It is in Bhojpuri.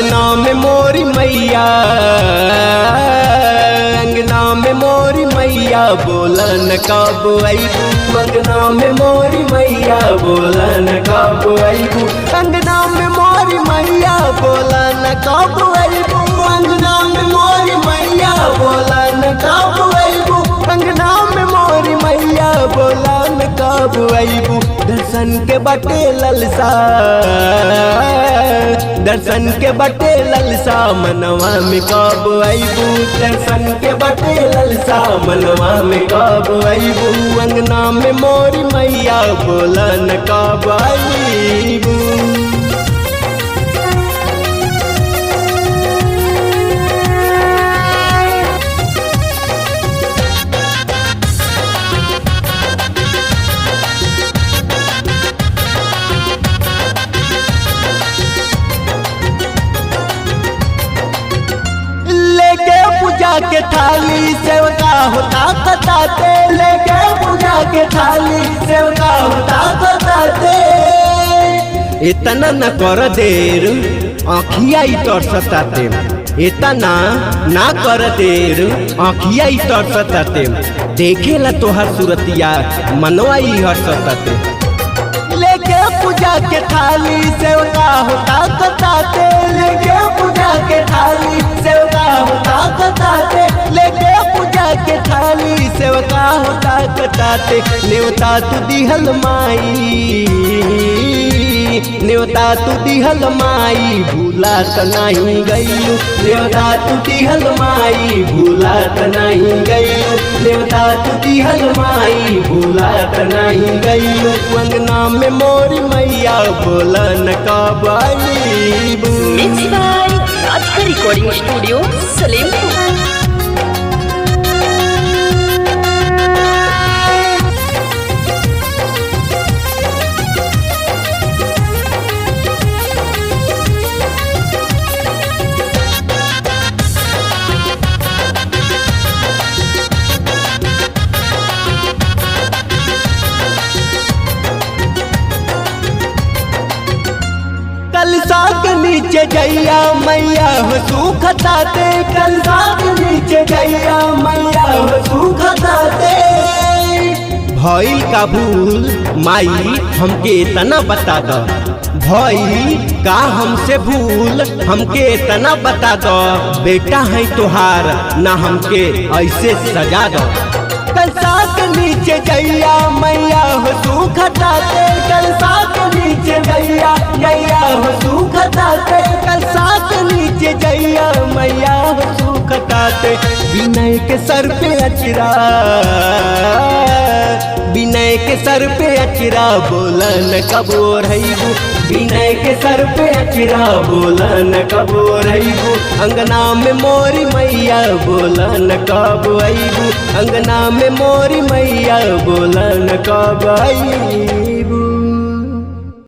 अंगना में मोरी मैया, अंगना में मोरी मैया, बोलन कब अइबू, अंगना में मोरी मैया, बोलन कब अइबू, अंगना में मोरी मैया, बोलन कब अइबू, अंगना में मोरी मैया, बोलन कब अइबू, अंगना में मोरी मैया, बोलन कब अइबू। दर्शन के बटे ललसा, दर्शन के बटे ललसा, मनवा में कब अइबू, दर्शन के बटे ललसा, मनवा में कब अइबू, अंगना में मोरी मैया, बोलन कब अइबू। पूजा के थाली सेवका होता कताते, लेके पूजा के थाली सेवका होता कताते। इतना न कर देर आँखिया ही तरसताते, इतना ना कर देर आँखिया ही तरसताते, देखेला तोहर सूरतिया मनवा ही हर्षताते। लेके पूजा के थाली सेवका होता कताते, लेके पूजा के थाली सेवका होता कताते, लेके पूजा के थाली सेवका होता कताते। नेवता तू दिहल माई, नेवता तू दिहल माई, भूला त नहीं गइलू, नेवता तू दिहल माई, भूला त नहीं गइलू, नेवता तू दिहल माई, भूला त नहीं गइलू, अंगना में मोरी मैया, बोलन कब अइबू। मिक्स बाय राजका रिकॉर्डिंग स्टूडियो सलेमपुर। कलसा के नीचे जैया मैया हो सुखताते, कलसा के नीचे जैया मैया हो सुखताते। भइल का भूल माई हमके तना बता दो, भइल का हमसे भूल हमके तना बता दो, बेटा है तुहार ना हमके ऐसे सजा दो। कलसा के नीचे जैया मैया हो सुखताते, कलसा के नीचे जैया मैया हो सुखताते, कलसा के नीचे जैया मैया हो सुखताते। विनय के सर पे अचरा, विनय के सर पे अचरा, बोलन कब ओढ़इबू, विनय के सर पे अचरा, बोलन कब ओढ़इबू, अंगना में मोरी मैया, बोलन कब अइबू, अंगना में मोरी मैया, बोलन कब अइबू।